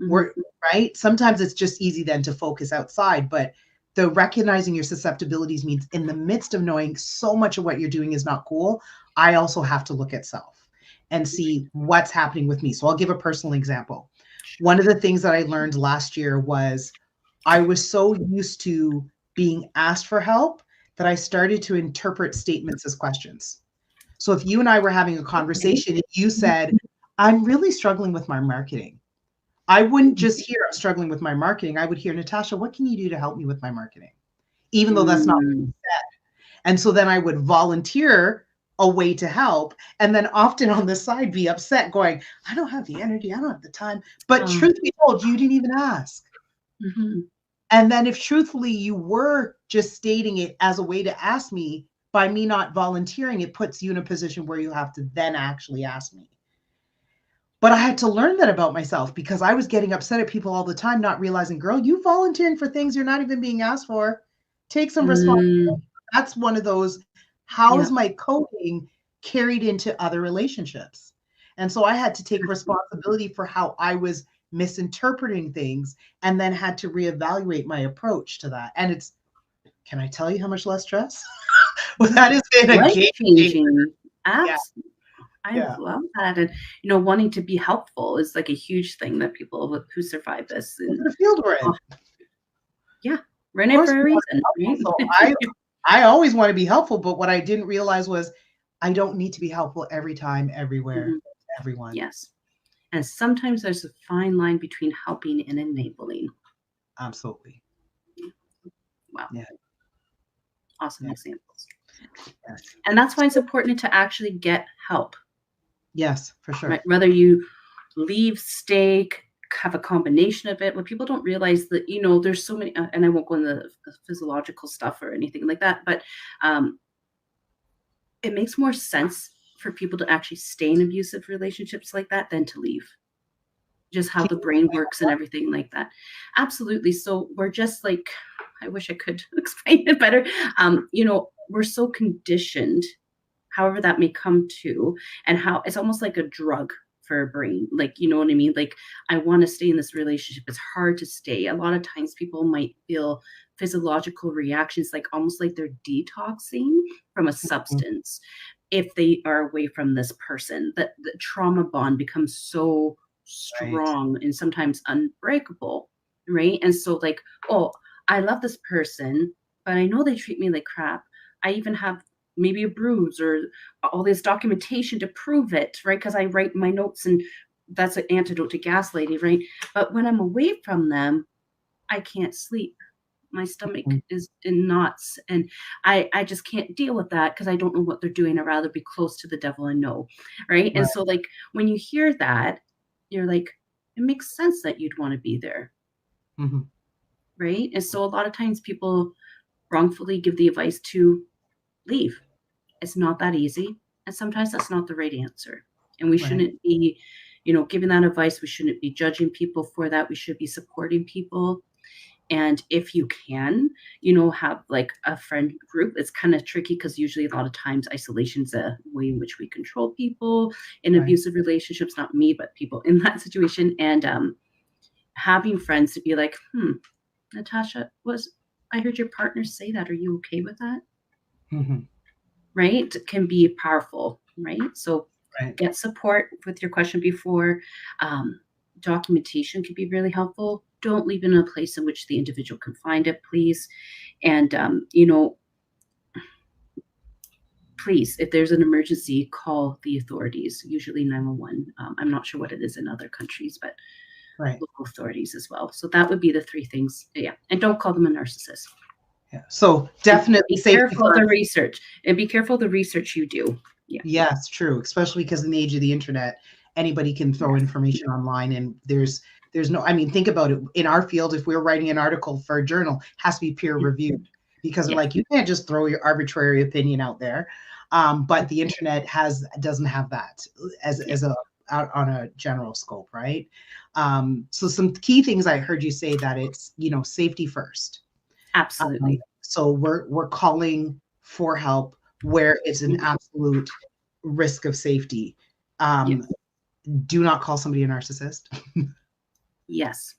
Right? Sometimes it's just easy then to focus outside, but the recognizing your susceptibilities means in the midst of knowing so much of what you're doing is not cool, I also have to look at self and see what's happening with me. So I'll give a personal example. One of the things that I learned last year was I was so used to being asked for help that I started to interpret statements as questions. So if you and I were having a conversation and you said, I'm really struggling with my marketing, I wouldn't just hear I'm struggling with my marketing. I would hear, Natasha, what can you do to help me with my marketing? Even though that's not what you said. And so then I would volunteer a way to help. And then often on the side be upset going, I don't have the energy. I don't have the time. But truth be told, you didn't even ask. And then if truthfully you were just stating it as a way to ask me, by me not volunteering, it puts you in a position where you have to then actually ask me. But I had to learn that about myself because I was getting upset at people all the time, not realizing, girl, you volunteering for things you're not even being asked for. Take some responsibility. That's one of those, how is my coping carried into other relationships? And so I had to take responsibility for how I was misinterpreting things and then had to reevaluate my approach to that. And it's, can I tell you how much less stress? Well, that has been a game changer. Absolutely. I love that. And, wanting to be helpful is like a huge thing that people who survive this. And, the field we're in. Yeah. We're in it for a reason. Right? So I always want to be helpful, but what I didn't realize was I don't need to be helpful every time, everywhere, everyone. Yes. And sometimes there's a fine line between helping and enabling. Absolutely. Wow. Yeah. Awesome examples. Yes. And that's why it's important to actually get help. Yes, for sure. Right? Whether you leave, stay, have a combination of it. What people don't realize that, there's so many, and I won't go into the physiological stuff or anything like that, but it makes more sense for people to actually stay in abusive relationships like that than to leave. Just how the brain works and everything like that. Absolutely. So we're just like, I wish I could explain it better. We're so conditioned, however that may come to, and how it's almost like a drug for a brain. Like, you know what I mean? Like, I want to stay in this relationship. It's hard to stay. A lot of times people might feel physiological reactions, like almost like they're detoxing from a substance if they are away from this person. That the trauma bond becomes so strong and sometimes unbreakable, right? And so like, oh, I love this person, but I know they treat me like crap. I even have maybe a bruise or all this documentation to prove it, right? Because I write my notes, and that's an antidote to gaslighting, right? But when I'm away from them, I can't sleep. My stomach is in knots, and I just can't deal with that because I don't know what they're doing. I'd rather be close to the devil and know, right? And so like when you hear that, you're like, it makes sense that you'd want to be there, right? And so a lot of times people wrongfully give the advice to leave. It's not that easy. And sometimes that's not the right answer. And we shouldn't be, giving that advice. We shouldn't be judging people for that. We should be supporting people. And if you can, have like a friend group, it's kind of tricky because usually a lot of times isolation is a way in which we control people in abusive relationships, not me, but people in that situation. And having friends to be like, Natasha, I heard your partner say that. Are you okay with that? Right? Can be powerful, right? So get support with your question before. Documentation can be really helpful. Don't leave in a place in which the individual can find it, please. And, please, if there's an emergency, call the authorities, usually 911. I'm not sure what it is in other countries, but local authorities as well. So that would be the three things. Yeah. And don't call them a narcissist. Yeah. So definitely be careful of the research, and be careful of the research you do. Yeah. Yes, true. Especially because in the age of the internet, anybody can throw information online, and there's no, I mean, think about it. In our field, if we're writing an article for a journal, it has to be peer reviewed because like, you can't just throw your arbitrary opinion out there. But the internet doesn't have that as a on a general scope, right? So some key things I heard you say, that it's, safety first. Absolutely. So we're calling for help where it's an absolute risk of safety. Do not call somebody a narcissist. Yes.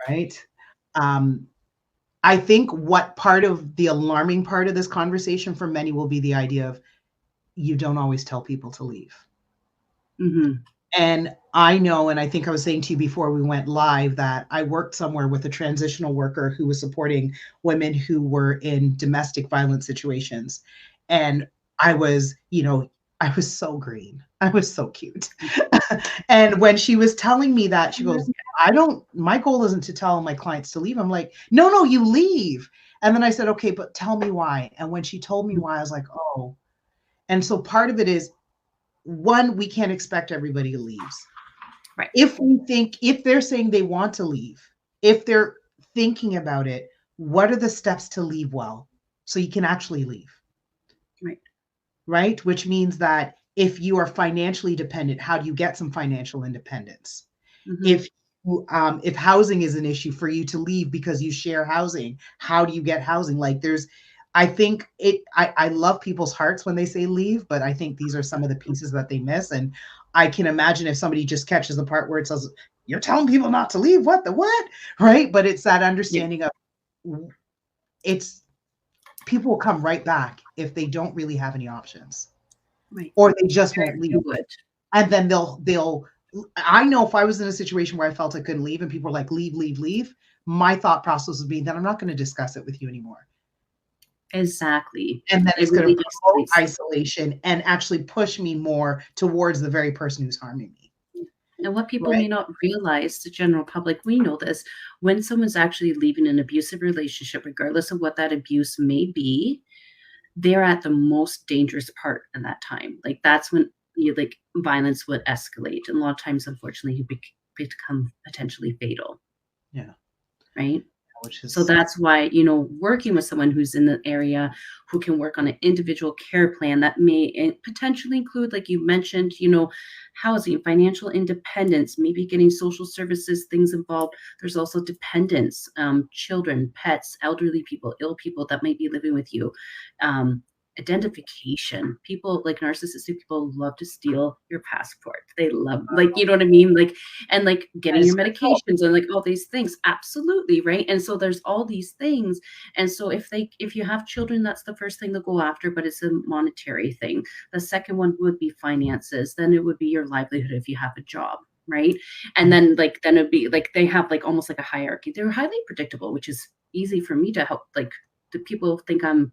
Right. I think what part of the alarming part of this conversation for many will be the idea of, you don't always tell people to leave. And I know, and I think I was saying to you before we went live, that I worked somewhere with a transitional worker who was supporting women who were in domestic violence situations. And I was, I was so green. I was so cute. And when she was telling me that, she goes, my goal isn't to tell my clients to leave. I'm like, no, you leave. And then I said, okay, but tell me why. And when she told me why, I was like, oh. And so part of it is, one, we can't expect everybody to leave. Right. If they're saying they want to leave, if they're thinking about it, what are the steps to leave well? So you can actually leave. Right. Right? Which means that if you are financially dependent, how do you get some financial independence? If housing is an issue for you to leave because you share housing, how do you get housing? Like I love people's hearts when they say leave, but I think these are some of the pieces that they miss. And I can imagine if somebody just catches the part where it says, you're telling people not to leave, what? Right? But it's that understanding of people will come right back if they don't really have any options. Right. Or they just won't leave. And then I know if I was in a situation where I felt I couldn't leave and people were like, leave, my thought process would be that I'm not going to discuss it with you anymore. Exactly. And then it's going to promote isolation and actually push me more towards the very person who's harming me. And what people may not realize, the general public, we know this, when someone's actually leaving an abusive relationship, regardless of what that abuse may be, they're at the most dangerous part in that time. Like that's when violence would escalate. And a lot of times, unfortunately, you become potentially fatal. Yeah. Right. So that's why, working with someone who's in the area who can work on an individual care plan that may potentially include, like you mentioned, housing, financial independence, maybe getting social services, things involved. There's also dependents, children, pets, elderly people, ill people that might be living with you. Identification. People, like narcissistic people, love to steal your passport. They love, you know what I mean? And getting your medications and all these things. Absolutely. Right. And so there's all these things. And so if you have children, that's the first thing they'll go after, but it's a monetary thing. The second one would be finances. Then it would be your livelihood if you have a job. Right. And then it'd be they have almost like a hierarchy. They're highly predictable, which is easy for me to help. The people think I'm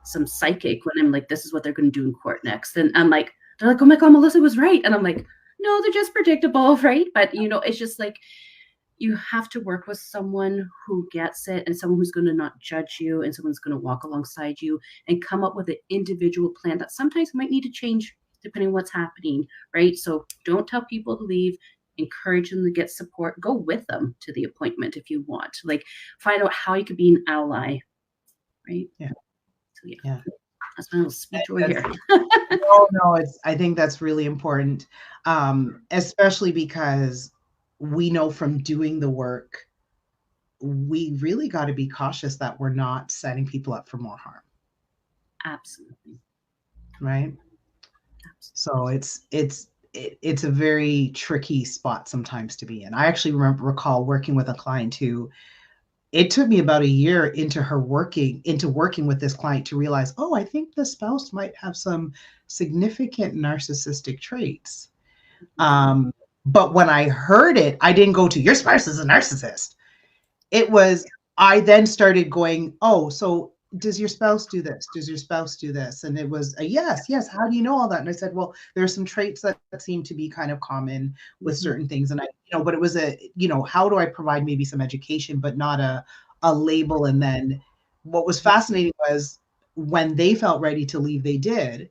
some psychic when I'm like, this is what they're going to do in court next. And I'm like, they're like, oh my God, Melissa was right. And I'm like, no, they're just predictable. Right. But it's just you have to work with someone who gets it and someone who's going to not judge you and someone's going to walk alongside you and come up with an individual plan that sometimes might need to change depending on what's happening. Right. So don't tell people to leave. Encourage them to get support. Go with them to the appointment if you want. Find out how you could be an ally. Right. Yeah. So, yeah. That's my little speech over here. No, I think that's really important, especially because we know from doing the work, we really got to be cautious that we're not setting people up for more harm. Absolutely. Right. Absolutely. So it's a very tricky spot sometimes to be in. I actually recall working with a client who, it took me about a year into working with this client to realize, oh, I think the spouse might have some significant narcissistic traits. But when I heard it, I didn't go to, your spouse is a narcissist. It was, I then started going, oh, so does your spouse do this? Does your spouse do this? And it was a yes. How do you know all that? And I said, well, there are some traits that seem to be kind of common with certain things. And but it was how do I provide maybe some education, but not a label. And then what was fascinating was when they felt ready to leave, they did.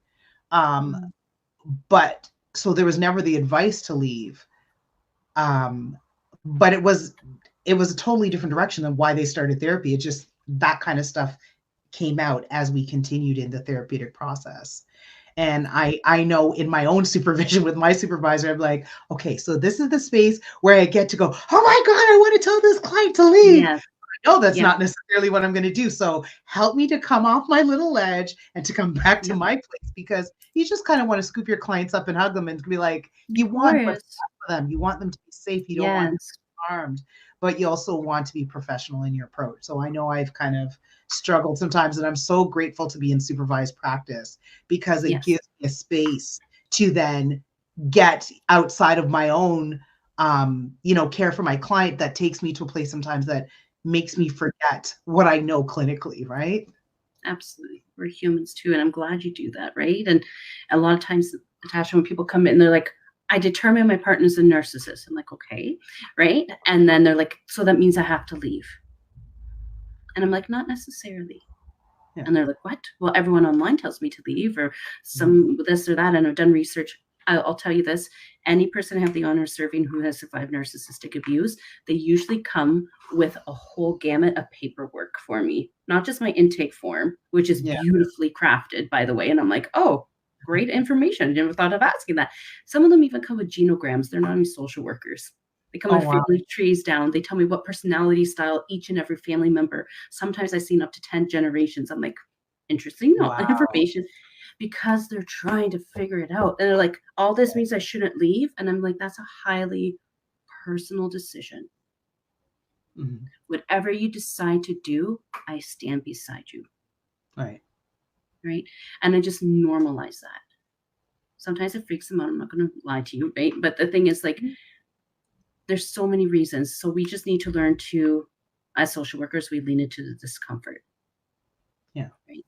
But so there was never the advice to leave. But it was a totally different direction than why they started therapy. It just, that kind of stuff came out as we continued in the therapeutic process. And I know in my own supervision with my supervisor, I'm like, okay, so this is the space where I get to go, oh my God, I want to tell this client to leave. Yes. No, that's not necessarily what I'm going to do. So help me to come off my little ledge and to come back to my place, because you just kind of want to scoop your clients up and hug them and be like, you want what's best for them. You want them to be safe. You don't want them to be harmed, but you also want to be professional in your approach. So I know I've kind of struggled sometimes, and I'm so grateful to be in supervised practice because it gives me a space to then get outside of my own, care for my client, that takes me to a place sometimes that makes me forget what I know clinically, right? Absolutely. We're humans too. And I'm glad you do that, right? And a lot of times, Natasha, when people come in, they're like, I determine my partner's a narcissist. I'm like, okay, right? And then they're like, so that means I have to leave. And I'm like, not necessarily. Yeah. And they're like, what? Well, everyone online tells me to leave, or some this or that. And I've done research. I'll tell you this, any person I have the honor of serving who has survived narcissistic abuse, they usually come with a whole gamut of paperwork for me, not just my intake form, which is beautifully crafted, by the way. And I'm like, oh, great information. I never thought of asking that. Some of them even come with genograms. They're not even social workers. They come with family trees down. They tell me what personality style each and every family member. Sometimes I've seen up to 10 generations. I'm like, interesting information, because they're trying to figure it out. And they're like, all this means I shouldn't leave. And I'm like, that's a highly personal decision. Mm-hmm. Whatever you decide to do, I stand beside you. Right. Right. And I just normalize that. Sometimes it freaks them out. I'm not going to lie to you. Right. But the thing is, like, there's so many reasons. So we just need to learn to, as social workers, we lean into the discomfort. Yeah. Right.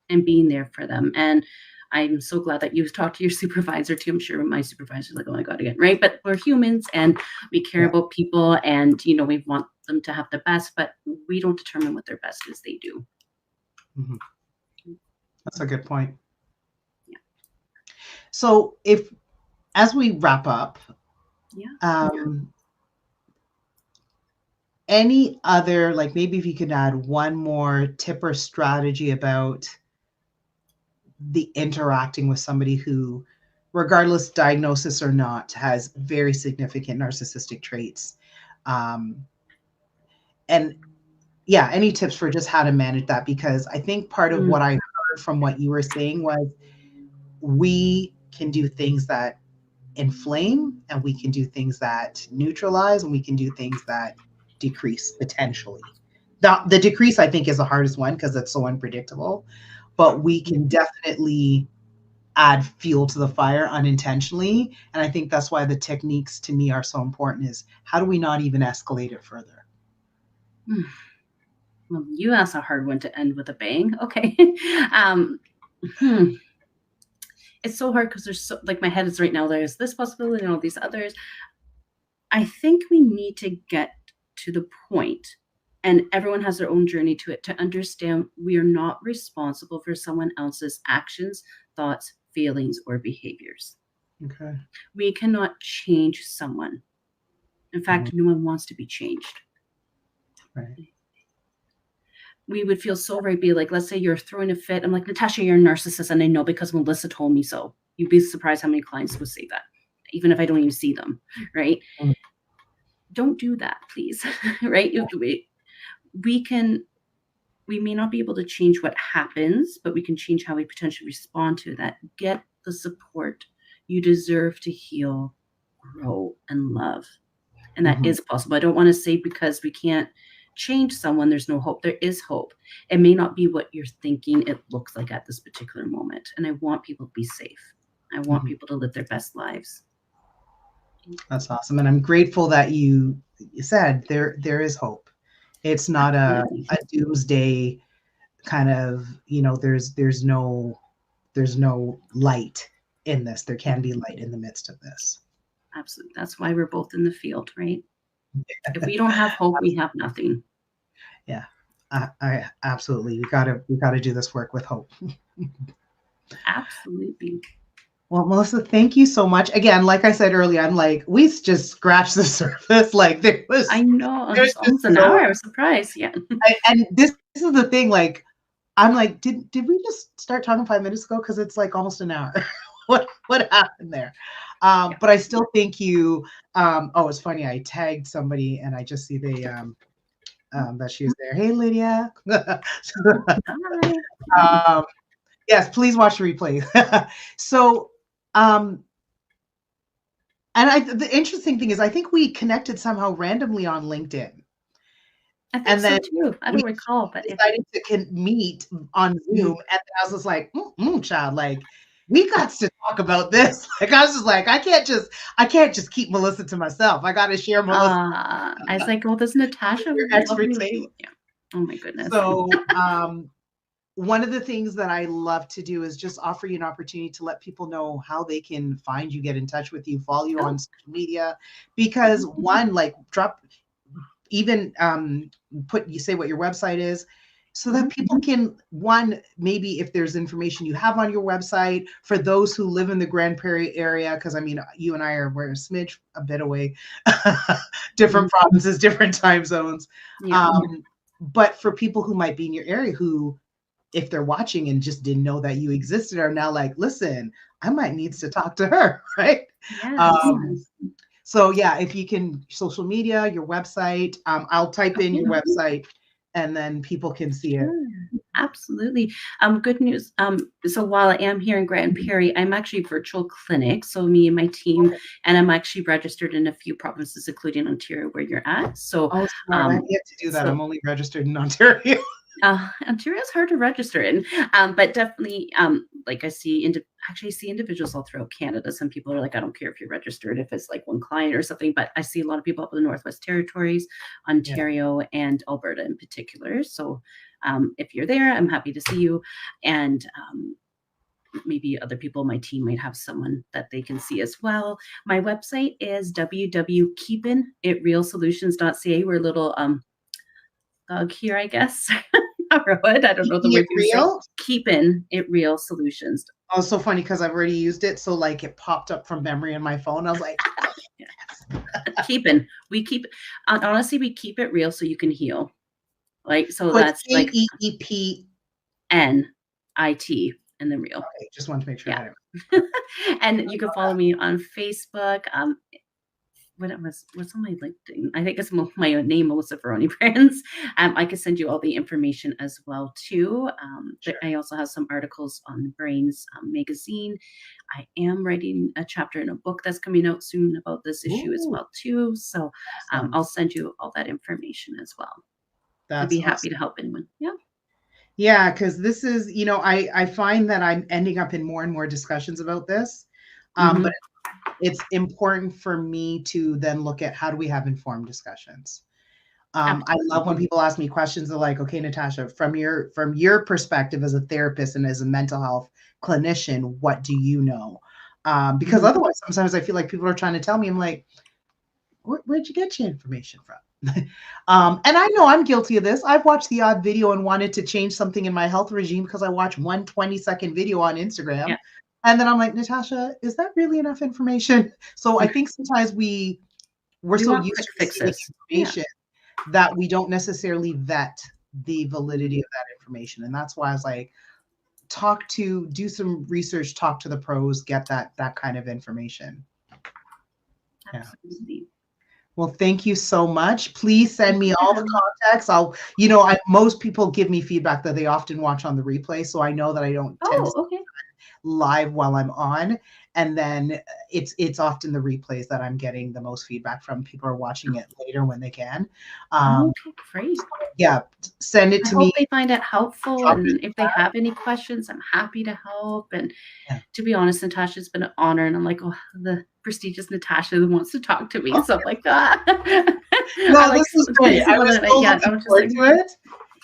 And being there for them. And I'm so glad that you've talked to your supervisor too. I'm sure my supervisor's like, oh my God, again, right? But we're humans and we care about people, and, you know, we want them to have the best, but we don't determine what their best is. They do. Mm-hmm. That's a good point. Yeah. So as we wrap up, any other, like, maybe if you could add one more tip or strategy about the interacting with somebody who, regardless diagnosis or not, has very significant narcissistic traits. And any tips for just how to manage that? Because I think part of what I heard from what you were saying was we can do things that inflame, and we can do things that neutralize, and we can do things that decrease potentially. The decrease, I think, is the hardest one because it's so unpredictable, but we can definitely add fuel to the fire unintentionally. And I think that's why the techniques to me are so important, is how do we not even escalate it further? Well, you asked a hard one to end with a bang. Okay. It's so hard because there's so, like, my head is right now, there's this possibility and all these others. I think we need to get to the point, and everyone has their own journey to it, to understand we are not responsible for someone else's actions, thoughts, feelings, or behaviors. Okay. We cannot change someone. In fact, no one wants to be changed. Right. We would feel so right, be like, let's say you're throwing a fit. I'm like, Natasha, you're a narcissist, and I know because Melissa told me so. You'd be surprised how many clients would say that, even if I don't even see them, right? Mm-hmm. Don't do that, please, right? We may not be able to change what happens, but we can change how we potentially respond to that. Get the support. You deserve to heal, grow, and love. And that is possible. I don't want to say because we can't change someone, there's no hope. There is hope. It may not be what you're thinking it looks like at this particular moment. And I want people to be safe. I want people to live their best lives. That's awesome. And I'm grateful that you said there is hope. It's not a doomsday kind of, there's no light in this. There can be light in the midst of this. Absolutely. That's why we're both in the field, right? If we don't have hope, we have nothing. Yeah, I absolutely. We gotta do this work with hope. Absolutely. Well, Melissa, thank you so much. Again, like I said earlier, I'm like, we just scratched the surface. Like, there was. I know. There's almost an hour. I was surprised. Yeah. And this is the thing. Like, I'm like, did we just start talking 5 minutes ago? Because it's like almost an hour. What happened there? But I still thank you. It's funny. I tagged somebody, and I just see that she was there. Hey, Lydia. Yes, please watch the replay. So, and the interesting thing is, I think we connected somehow randomly on LinkedIn. I think so too. I don't recall, but decided to meet on Zoom, and I was just like, child, like, we got to talk about this. Like, I was just like, I can't just keep Melissa to myself. I got to share Melissa. I was like, well, does Natasha your expertise? Yeah. Oh my goodness. So, one of the things that I love to do is just offer you an opportunity to let people know how they can find you, get in touch with you, follow you on social media, because one, like drop, even you say what your website is, so that people can, one, maybe if there's information you have on your website for those who live in the Grand Prairie area, because I mean, you and I we're a smidge a bit away, different provinces, different time zones. Yeah. But for people who might be in your area who, if they're watching and just didn't know that you existed, are now like, listen, I might need to talk to her, right? Yes. So yeah, if you can, social media, your website, I'll type in your website and then people can see it. Absolutely. Good news. So while I am here in Grand Prairie, I'm actually virtual clinic. So me and my team, and I'm actually registered in a few provinces, including Ontario, where you're at. So I have yet to do that. I'm only registered in Ontario. Ontario is hard to register in, but definitely, like I see individuals all throughout Canada. Some people are like, I don't care if you're registered, if it's like one client or something, but I see a lot of people up in the Northwest Territories, Ontario, and Alberta in particular. So if you're there, I'm happy to see you. And maybe other people on my team might have someone that they can see as well. My website is www.keepinitrealsolutions.ca. We're a little thug here, I guess. I don't know the word you say. Keeping it real solutions. Oh, it's so funny because I've already used it. So like it popped up from memory in my phone. I was like, we keep honestly, we keep it real so you can heal. Like, so that's like KEEPNIT and then real. Okay, just wanted to make sure. Yeah. And you can follow me on Facebook. What's on my LinkedIn? I think it's my name, Melissa Veroni Brands. I can send you all the information as well too. Sure. I also have some articles on the Brains magazine. I am writing a chapter in a book that's coming out soon about this issue as well too. So I'll send you all that information as well. I'd be happy to help anyone. Yeah. Yeah, because this is, I find that I'm ending up in more and more discussions about this. But it's important for me to then look at how do we have informed discussions. I love when people ask me questions. They're like, okay, Natasha, from your perspective as a therapist and as a mental health clinician, what do you know? Because otherwise, sometimes I feel like people are trying to tell me, I'm like, where'd you get your information from? And I know I'm guilty of this. I've watched the odd video and wanted to change something in my health regime because I watched one 20-second video on Instagram. Yeah. And then I'm like, Natasha, is that really enough information? So I think sometimes we're so used to receiving information that we don't necessarily vet the validity of that information. And that's why I was like, do some research, talk to the pros, get that kind of information. Absolutely. Yeah. Well, thank you so much. Please send me all the contacts. Most people give me feedback that they often watch on the replay. So I know that I don't tend to live while I'm on. And then it's often the replays that I'm getting the most feedback from. People are watching it later when they can. Okay, great. Yeah, send it to me. I hope they find it helpful. And if they have any questions, I'm happy to help. And to be honest, Natasha, it's been an honor. And I'm like, oh, the prestigious Natasha who wants to talk to me and stuff like that. No, this is great. I was so looking forward to it.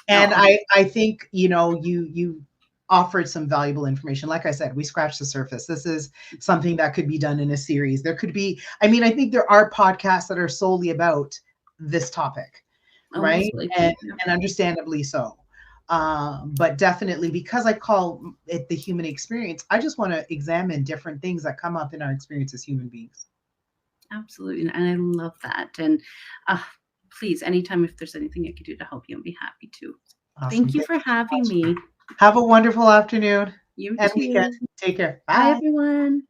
And I think, you offered some valuable information. Like I said, we scratched the surface. This is something that could be done in a series. There could be, I think there are podcasts that are solely about this topic, right? And understandably so. But definitely, because I call it the human experience, I just want to examine different things that come up in our experience as human beings. Absolutely. And I love that. And please, anytime if there's anything I could do to help you, I'd be happy to. Awesome. Thank you for having me. Have a wonderful afternoon. You and too. weekend. Take care. Bye, everyone.